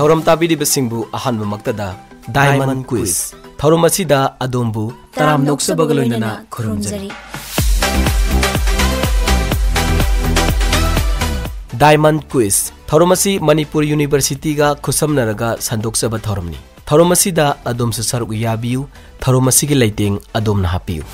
Thauram tabiribasingbu ahanbamagtada Diamond Quiz. Thauram asida adombu taram noksabagaloinana khurumjari. Diamond Quiz. Thauram asi Manipur University ga khusamnaraga sandoksaba thauramni. Thauram asida adomsu saruk yabiu. Thauram asigi leiteng adomna hapiu.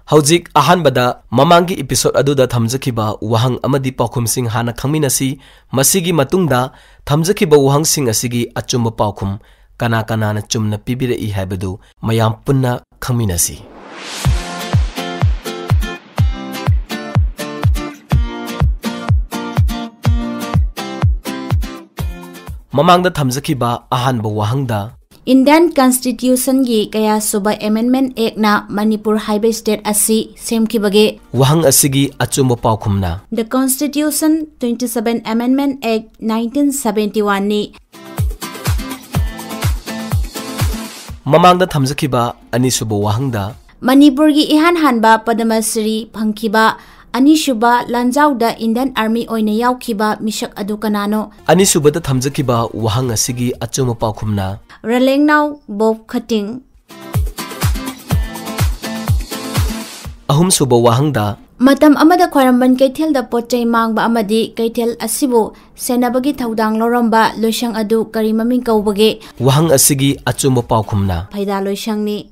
Haujik ahanbada mamangi episode aduda thamjakiba wahang amadi paukhum sing hana khangminasi masigi matungda thamjakiba wahang sing asigi achumba paukhum kana na chumna pibire I haibadu mayam punna khangminasi. Mamangda thamjakiba ahanba wahangda Indian Constitution gi kaya suba Amendment Act na Manipur Haiba State asi semkibage wahang asigi achumba paukhumna The Constitution 27 Amendment Act 1971 ni mamangda thamjakiba anisuba wahangda Manipur gi ihan hanba Padma Shri phangkiba Anishuba Lanjauda Indian Army oina yaukhiba mishak adu kanano anisubada thamjakiba wahang asigi achumba paukhumna Ralengnau Bob Khating ahum suba wahangda Matam amada khwaramban kaithel da pochai mangba amadi kaithel asibu senabagi thaudang loramba loisang adu kari maming kaubage wahang asigi achumba paukhumna phaida loisang ni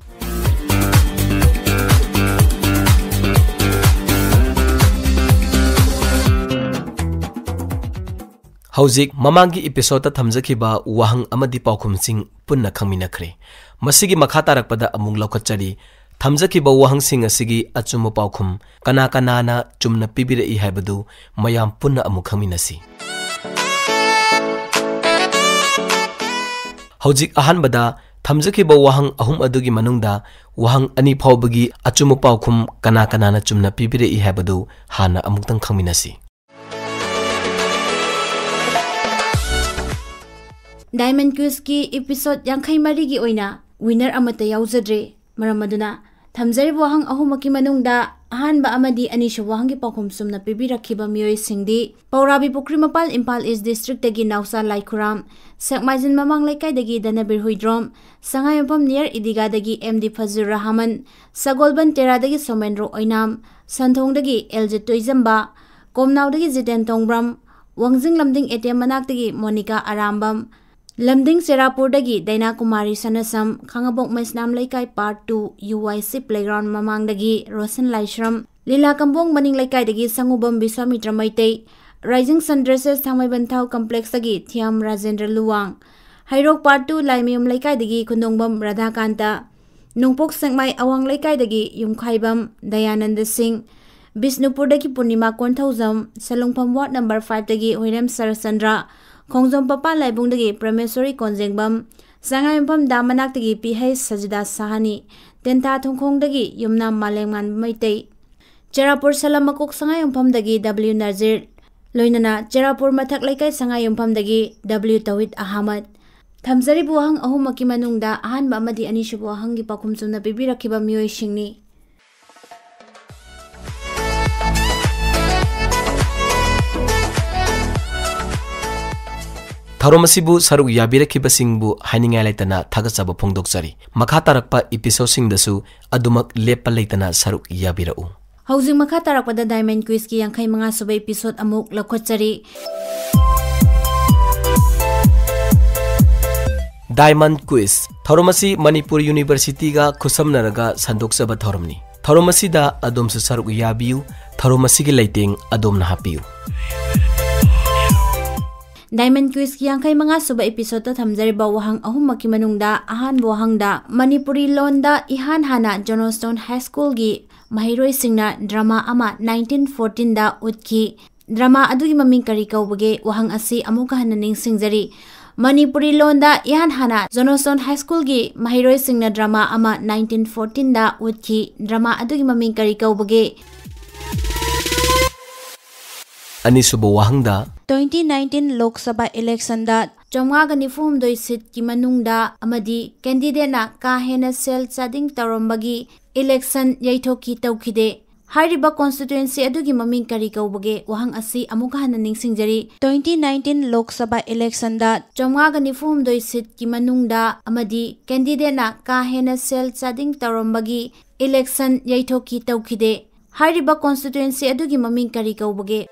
Haujik mamangi episode thamjakiba wahang amadi paukhum sing punna khangminakhre masigi makha tarakpada amung laukhatchari thamjakiba wahang sing asigi achumba paukhum kana na chumna pibire I haibadu mayam punna amuk khangminasi. Haujik ahanbada thamjakiba wahang ahum adugi manungda wahang ani phawbagi achumba paukhum kana na chumna pibire I haibadu hana amuktang khangminasi. Diamond Quiz ki episode yankai mari gi oina winner amata yaujadre maramaduna thamjari wahang ahumaki manungda ahanba amadi anisha wahang gi pakhum sumna pibirakhiba miyoi singdi Paurabi Pukri Mapal Impal East District tagi Nausa Laikhuram Sekmaijin Mamang Laikai dagi Danabir Huidrom Sangayumpam near Idiga dagi MD Fazur Rahman Sagolban Tera dagi Somenro Oinam Santhong dagi Eljet Toizamba Komnau dagi Jiten Tongbram Wangjing Lamding ATM Manak dagi Monica Arambam Lamding Serapur dagi Daina Kumari Sanasam Khangabok Maisnam Laikai Part 2 UYC Playground Mamang dagi Rosen Laishram Lila Kambong Maning Laikai dagi Sangubam Biswamitra Maitei Rising Sun Dresses Thangmai Banthau Complex dagi Thiam Rajendra Luwang Hairok Part 2 Laimium Laikai dagi Khundongbam Radhakanta Nungpok Sengmai Awang Laikai dagi Yumkhaibam Dayananda Singh Bisnupur dagi Purnima Konthauzam Salungpham Ward number 5 dagi Hoiram Sarasandra Khongjom Papa Laibung dagi Prameswari Konjengbam Sangayumpam Damanak dagi PH Sajida Sahani Tenta Thongkhong dagi Yumna Malengman Maitei Cherapur Salamakok Sangayumpam dagi W Nazir Loinana Cherapur Mathak Laikai Sangayumpam dagi W Tawhid Ahmad Thamjari buahang ahumaki manungda ahanba amadi anishu buahang gi pakhum sumna pibirakhiba miyoi singni Thauram asibu saruk yabirakibasingbu hainingai laitana thagachaba phongdokchari makha tarakpa episode singdasu adumak lepa laitana saruk yabirau Haujing makha tarakpada Diamond Quiz ki yankhai manga suba episode amuk lakhotchari Diamond Quiz Thauram asi Manipur University ga khusamnaraga sandokchaba thauramni Thauram asida adomsu saruk yabiu Thauram asigi leiteng adomna hapiu Diamond Quiz ki yankhai manga suba episode ta thamjari ba wahang ahumaki manungda ahan wahangda Manipuri londa ihan hana Johnstone High School gi mahiroi singna drama ama 1914 da utki drama adugi maming kari kaubage wahang asi amuka hananing singjari Manipuri londa ihan hana Johnstone High School gi mahiroi singna drama ama 1914 da utki drama adugi maming kari kaubage Anisuba wahangda 2019 Lok Sabha election da Chamga ni form doi seat ki manungda amadi candidate na ka hena sel chading tarambagi election yaithoki tawkhide Hariba constituency adugi maming kari kaubage wahang asi amuka hana ningsingjari 2019 Lok Sabha election da chomga ni form doi seat ki manungda amadi candidate na ka hena sel chading tarambagi election yaithoki tawkhide Hariba constituency adugi maming kari kaubage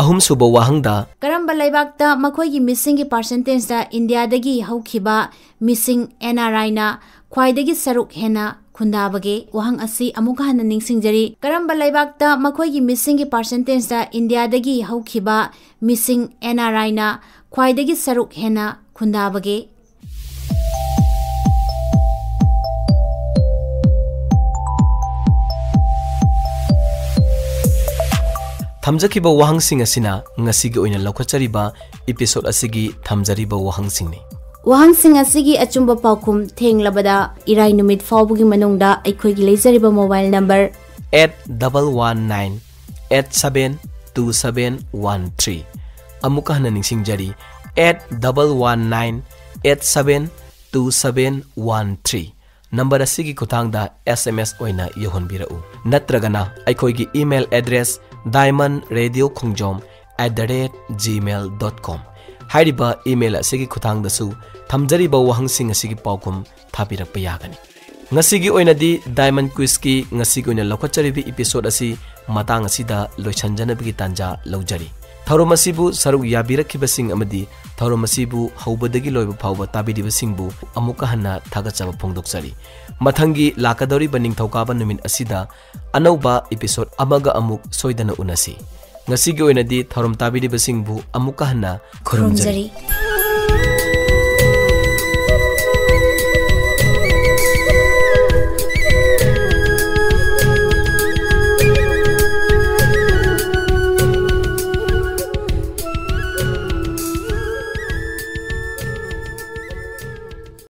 Ahum suba wahangda Karamba laibakta makhoigi missing ki percentage da India dagi haukhiba missing NRI na khwaidagi saruk hena khundabage wahang asi amuka hana ningsingjari Karamba laibakta makhoigi missing ki percentage da India dagi haukhiba missing NRI na khwaidagi saruk hena khundabage Thamjakiba wahangsing asina ngasigi oina laukachariba episode asigi thamjariba wahangsingni wahangsing asigi achumba paukum thenglabada irai numit fawbugi manungda aikhoigi leizariba mobile number 8119872713 amuka hana ningsingjari 8119872713 number asigi kutangda SMS oina yohonbirau natragana aikhoigi email address diamondradiokhongjom@gmail.com Hariba email asigi khutang dasu thamjariba wahangsing asigi paukum thabirakpa yagani ngasigi oinadi diamond quiz ki ngasigi oina lokhacharibi episode asi matang asida loichanjanabigi tanja laujari tharomasibu saruk yabirakibasing amadi tharomasibu haubadagi loiba phawba tabidibasingbu amuka hanna thagachaba phongdokchari mathangi lakadori baning thokaba numin asida anauba episode amaga amuk soidana unasi ngasigi oinadi tharom tabidibasingbu amuka hanna khurumjari